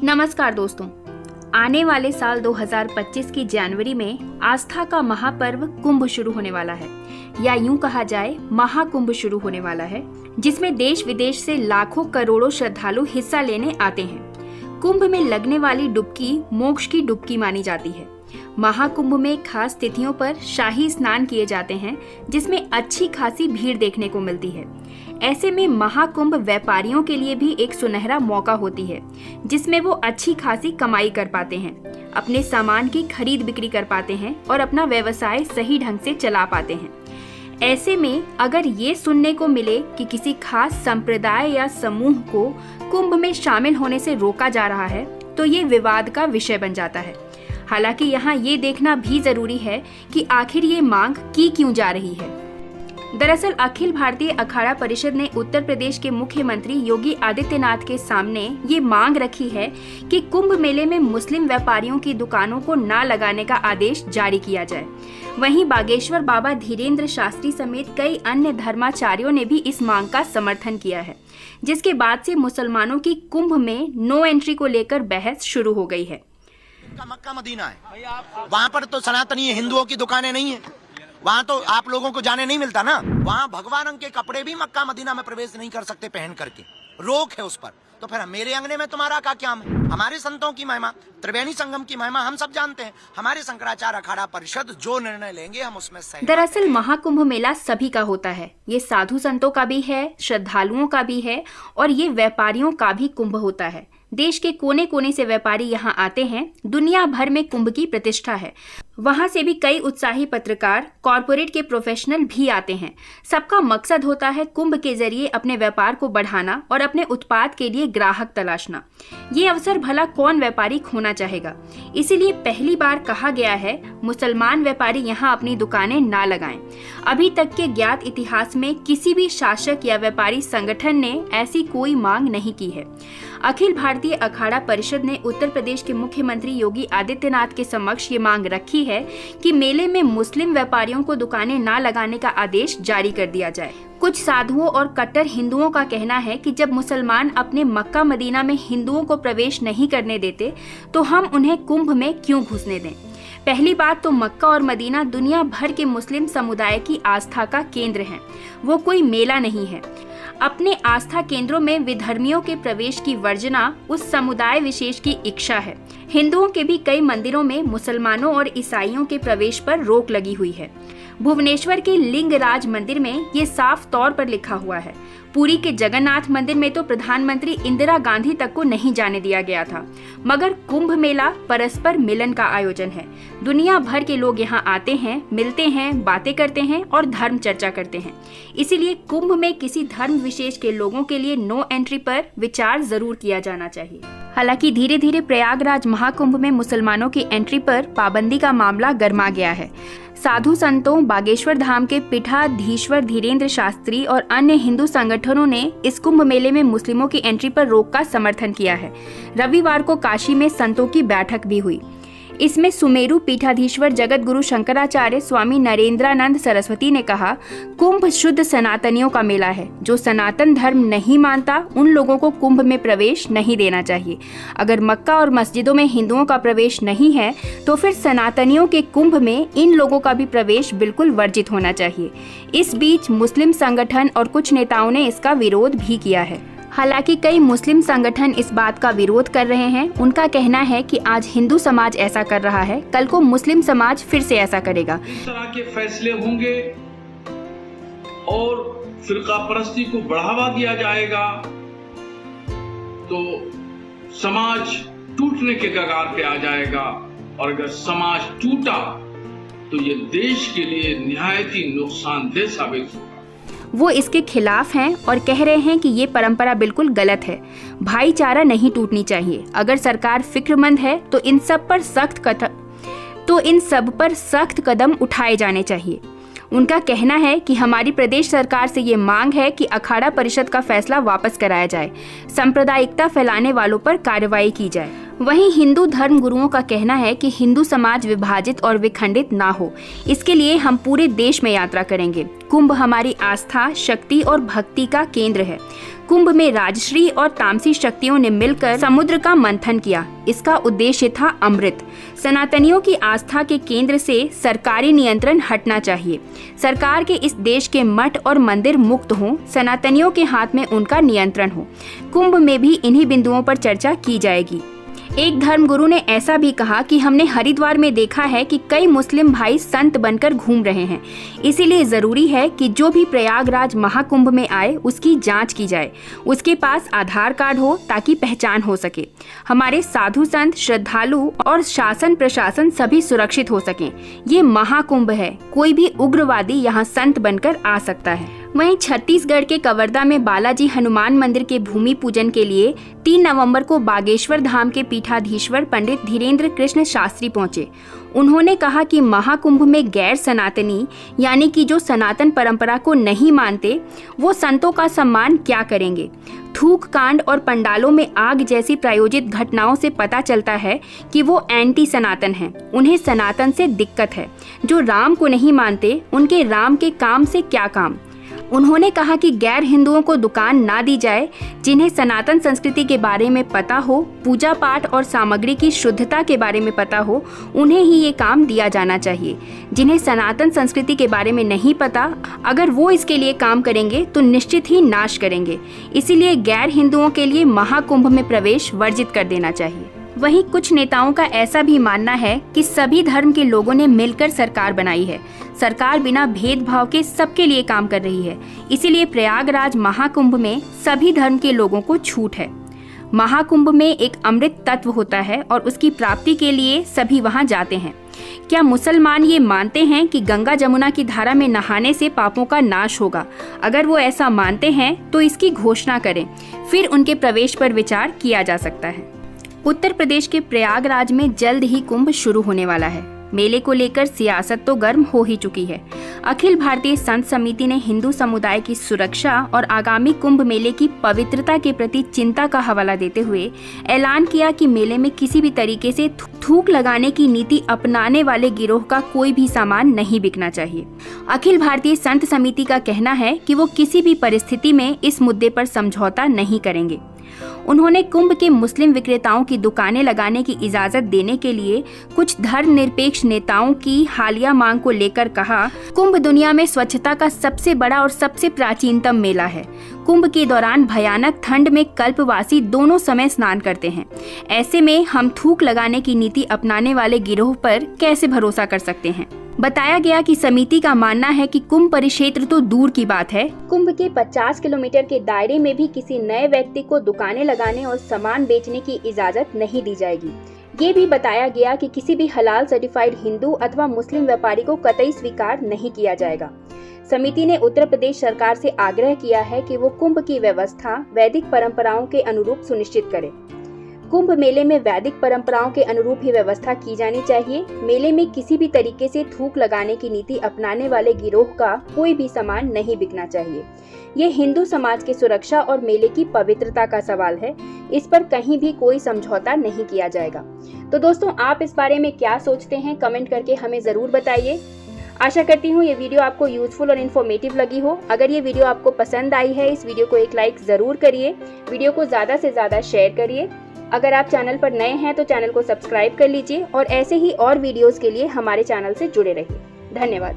नमस्कार दोस्तों, आने वाले साल 2025 की जनवरी में आस्था का महापर्व कुंभ शुरू होने वाला है, या यूं कहा जाए महाकुंभ शुरू होने वाला है, जिसमें देश विदेश से लाखों करोड़ों श्रद्धालु हिस्सा लेने आते हैं। कुंभ में लगने वाली डुबकी मोक्ष की डुबकी मानी जाती है। महाकुंभ में खास तिथियों पर शाही स्नान किए जाते हैं, जिसमें अच्छी खासी भीड़ देखने को मिलती है। ऐसे में महाकुंभ व्यापारियों के लिए भी एक सुनहरा मौका होती है, जिसमें वो अच्छी खासी कमाई कर पाते हैं, अपने सामान की खरीद बिक्री कर पाते हैं और अपना व्यवसाय सही ढंग से चला पाते हैं। ऐसे में अगर ये सुनने को मिले कि किसी खास संप्रदाय या समूह को कुंभ में शामिल होने से रोका जा रहा है, तो ये विवाद का विषय बन जाता है। हालांकि यहाँ ये देखना भी जरूरी है कि आखिर ये मांग की क्यों जा रही है। दरअसल अखिल भारतीय अखाड़ा परिषद ने उत्तर प्रदेश के मुख्यमंत्री योगी आदित्यनाथ के सामने ये मांग रखी है कि कुंभ मेले में मुस्लिम व्यापारियों की दुकानों को ना लगाने का आदेश जारी किया जाए। वहीं बागेश्वर बाबा धीरेन्द्र शास्त्री समेत कई अन्य धर्माचार्यों ने भी इस मांग का समर्थन किया है, जिसके बाद से मुसलमानों की कुंभ में नो एंट्री को लेकर बहस शुरू हो गई है। मक्का मदीना है, वहाँ पर तो सनातनी हिंदुओं की दुकानें नहीं है, वहाँ तो आप लोगों को जाने नहीं मिलता ना। वहाँ भगवा रंग के कपड़े भी मक्का मदीना में प्रवेश नहीं कर सकते पहन करके, रोक है उस पर। तो फिर मेरे अंगने में तुम्हारा क्या है? हमारे संतों की महिमा, त्रिवेणी संगम की महिमा हम सब जानते हैं। हमारे शंकराचार्य अखाड़ा परिषद जो निर्णय लेंगे हम उसमें सहमत। दरअसल महाकुंभ मेला सभी का होता है। ये साधु संतों का भी है, श्रद्धालुओं का भी है और ये व्यापारियों का भी कुंभ होता है। देश के कोने कोने से व्यापारी यहाँ आते हैं। दुनिया भर में कुंभ की प्रतिष्ठा है। वहाँ से भी कई उत्साही पत्रकार, कॉरपोरेट के प्रोफेशनल भी आते हैं। सबका मकसद होता है कुंभ के जरिए अपने व्यापार को बढ़ाना और अपने उत्पाद के लिए ग्राहक तलाशना। ये अवसर भला कौन व्यापारी खोना चाहेगा। इसीलिए पहली बार कहा गया है मुसलमान व्यापारी यहाँ अपनी दुकानें ना लगाएं। अभी तक के ज्ञात इतिहास में किसी भी शासक या व्यापारी संगठन ने ऐसी कोई मांग नहीं की है। अखिल भारतीय अखाड़ा परिषद ने उत्तर प्रदेश के मुख्यमंत्री योगी आदित्यनाथ के समक्ष ये मांग रखी है कि मेले में मुस्लिम व्यापारियों को दुकानें ना लगाने का आदेश जारी कर दिया जाए। कुछ साधुओं और कट्टर हिंदुओं का कहना है कि जब मुसलमान अपने मक्का मदीना में हिंदुओं को प्रवेश नहीं करने देते, तो हम उन्हें कुंभ में क्यों घुसने दें। पहली बात तो मक्का और मदीना दुनिया भर के मुस्लिम समुदाय की आस्था का केंद्र है, वो कोई मेला नहीं है। अपने आस्था केंद्रों में विधर्मियों के प्रवेश की वर्जना उस समुदाय विशेष की इच्छा है। हिंदुओं के भी कई मंदिरों में मुसलमानों और ईसाइयों के प्रवेश पर रोक लगी हुई है। भुवनेश्वर के लिंगराज मंदिर में ये साफ तौर पर लिखा हुआ है। पुरी के जगन्नाथ मंदिर में तो प्रधानमंत्री इंदिरा गांधी तक को नहीं जाने दिया गया था। मगर कुंभ मेला परस्पर मिलन का आयोजन है। दुनिया भर के लोग यहाँ आते हैं, मिलते हैं, बातें करते हैं और धर्म चर्चा करते हैं। इसीलिए कुंभ में किसी धर्म विशेष के लोगों के लिए नो एंट्री पर विचार जरूर किया जाना चाहिए। हालांकि धीरे धीरे प्रयागराज महाकुंभ में मुसलमानों की एंट्री पर पाबंदी का मामला गर्मा गया है। साधु संतों, बागेश्वर धाम के पीठाधीश्वर धीरेन्द्र शास्त्री और अन्य हिंदू संगठनों ने इस कुंभ मेले में मुस्लिमों की एंट्री पर रोक का समर्थन किया है। रविवार को काशी में संतों की बैठक भी हुई। इसमें सुमेरु पीठाधीश्वर जगत गुरु शंकराचार्य स्वामी नरेंद्रानंद सरस्वती ने कहा, कुंभ शुद्ध सनातनियों का मेला है। जो सनातन धर्म नहीं मानता उन लोगों को कुंभ में प्रवेश नहीं देना चाहिए। अगर मक्का और मस्जिदों में हिंदुओं का प्रवेश नहीं है, तो फिर सनातनियों के कुंभ में इन लोगों का भी प्रवेश बिल्कुल वर्जित होना चाहिए। इस बीच मुस्लिम संगठन और कुछ नेताओं ने इसका विरोध भी किया है। हालांकि कई मुस्लिम संगठन इस बात का विरोध कर रहे हैं। उनका कहना है कि आज हिंदू समाज ऐसा कर रहा है, कल को मुस्लिम समाज फिर से ऐसा करेगा। इस तरह के फैसले होंगे और फिरका परस्ती को बढ़ावा दिया जाएगा तो समाज टूटने के कगार पे आ जाएगा। और अगर समाज टूटा तो ये देश के लिए निहायत ही नुकसानदेह साबित होगा। वो इसके खिलाफ हैं और कह रहे हैं कि ये परंपरा बिल्कुल गलत है। भाईचारा नहीं टूटनी चाहिए। अगर सरकार फिक्रमंद है तो इन सब पर सख्त कदम उठाए जाने चाहिए। उनका कहना है कि हमारी प्रदेश सरकार से ये मांग है कि अखाड़ा परिषद का फैसला वापस कराया जाए, सांप्रदायिकता फैलाने वालों पर कार्रवाई की जाए। वहीं हिंदू धर्म गुरुओं का कहना है कि हिंदू समाज विभाजित और विखंडित ना हो, इसके लिए हम पूरे देश में यात्रा करेंगे। कुंभ हमारी आस्था, शक्ति और भक्ति का केंद्र है। कुंभ में राजश्री और तामसी शक्तियों ने मिलकर समुद्र का मंथन किया। इसका उद्देश्य था अमृत। सनातनियों की आस्था के केंद्र से सरकारी नियंत्रण हटना चाहिए। सरकार के इस देश के मठ और मंदिर मुक्त हों, सनातनियों के हाथ में उनका नियंत्रण हो। कुंभ में भी इन्हीं बिंदुओं पर चर्चा की जाएगी। एक धर्मगुरु ने ऐसा भी कहा कि हमने हरिद्वार में देखा है कि कई मुस्लिम भाई संत बनकर घूम रहे हैं। इसीलिए जरूरी है कि जो भी प्रयागराज महाकुंभ में आए उसकी जांच की जाए, उसके पास आधार कार्ड हो ताकि पहचान हो सके। हमारे साधु संत, श्रद्धालु और शासन प्रशासन सभी सुरक्षित हो सकें। ये महाकुंभ है, कोई भी उग्रवादी यहाँ संत बनकर आ सकता है। वहीं छत्तीसगढ़ के कवर्धा में बालाजी हनुमान मंदिर के भूमि पूजन के लिए 3 नवंबर को बागेश्वर धाम के पीठाधीश्वर पंडित धीरेन्द्र कृष्ण शास्त्री पहुंचे। उन्होंने कहा कि महाकुंभ में गैर सनातनी यानी कि जो सनातन परंपरा को नहीं मानते वो संतों का सम्मान क्या करेंगे। थूक कांड और पंडालों में आग जैसी प्रायोजित घटनाओं से पता चलता है कि वो एंटी सनातन हैं। उन्हें सनातन से दिक्कत है। जो राम को नहीं मानते उनके राम के काम से क्या काम। उन्होंने कहा कि गैर हिंदुओं को दुकान ना दी जाए। जिन्हें सनातन संस्कृति के बारे में पता हो, पूजा पाठ और सामग्री की शुद्धता के बारे में पता हो, उन्हें ही ये काम दिया जाना चाहिए। जिन्हें सनातन संस्कृति के बारे में नहीं पता, अगर वो इसके लिए काम करेंगे तो निश्चित ही नाश करेंगे। इसीलिए गैर हिंदुओं के लिए महाकुंभ में प्रवेश वर्जित कर देना चाहिए। वहीं कुछ नेताओं का ऐसा भी मानना है कि सभी धर्म के लोगों ने मिलकर सरकार बनाई है। सरकार बिना भेदभाव के सबके लिए काम कर रही है। इसीलिए प्रयागराज महाकुंभ में सभी धर्म के लोगों को छूट है। महाकुंभ में एक अमृत तत्व होता है और उसकी प्राप्ति के लिए सभी वहां जाते हैं। क्या मुसलमान ये मानते हैं कि गंगा जमुना की धारा में नहाने से पापों का नाश होगा? अगर वो ऐसा मानते हैं तो इसकी घोषणा करें, फिर उनके प्रवेश पर विचार किया जा सकता है। उत्तर प्रदेश के प्रयागराज में जल्द ही कुंभ शुरू होने वाला है। मेले को लेकर सियासत तो गर्म हो ही चुकी है। अखिल भारतीय संत समिति ने हिंदू समुदाय की सुरक्षा और आगामी कुंभ मेले की पवित्रता के प्रति चिंता का हवाला देते हुए ऐलान किया कि मेले में किसी भी तरीके से थूक लगाने की नीति अपनाने वाले गिरोह का कोई भी सामान नहीं बिकना चाहिए। अखिल भारतीय संत समिति का कहना है कि वो किसी भी परिस्थिति में इस मुद्दे पर समझौता नहीं करेंगे। उन्होंने कुंभ के मुस्लिम विक्रेताओं की दुकानें लगाने की इजाजत देने के लिए कुछ धर्मनिरपेक्ष नेताओं की हालिया मांग को लेकर कहा, कुंभ दुनिया में स्वच्छता का सबसे बड़ा और सबसे प्राचीनतम मेला है। कुंभ के दौरान भयानक ठंड में कल्पवासी दोनों समय स्नान करते हैं। ऐसे में हम थूक लगाने की नीति अपनाने वाले गिरोह पर कैसे भरोसा कर सकते हैं। बताया गया कि समिति का मानना है कि कुंभ परिक्षेत्र तो दूर की बात है, कुंभ के 50 किलोमीटर के दायरे में भी किसी नए व्यक्ति को दुकानें लगाने और सामान बेचने की इजाजत नहीं दी जाएगी। ये भी बताया गया कि किसी भी हलाल सर्टिफाइड हिंदू अथवा मुस्लिम व्यापारी को कतई स्वीकार नहीं किया जाएगा। समिति ने उत्तर प्रदेश सरकार से आग्रह किया है कि वो कुंभ की व्यवस्था वैदिक परंपराओं के अनुरूप सुनिश्चित करे। कुंभ मेले में वैदिक परंपराओं के अनुरूप ही व्यवस्था की जानी चाहिए। मेले में किसी भी तरीके से थूक लगाने की नीति अपनाने वाले गिरोह का कोई भी सामान नहीं बिकना चाहिए। ये हिंदू समाज की सुरक्षा और मेले की पवित्रता का सवाल है। इस पर कहीं भी कोई समझौता नहीं किया जाएगा। तो दोस्तों, आप इस बारे में क्या सोचते हैं, कमेंट करके हमें जरूर बताइए। आशा करती हूँ ये वीडियो आपको यूजफुल और इन्फॉर्मेटिव लगी हो। अगर ये वीडियो आपको पसंद आई है, इस वीडियो को एक लाइक जरूर करिए। वीडियो को ज्यादा से ज्यादा शेयर करिए। अगर आप चैनल पर नए हैं तो चैनल को सब्सक्राइब कर लीजिए और ऐसे ही और वीडियोस के लिए हमारे चैनल से जुड़े रहिए। धन्यवाद।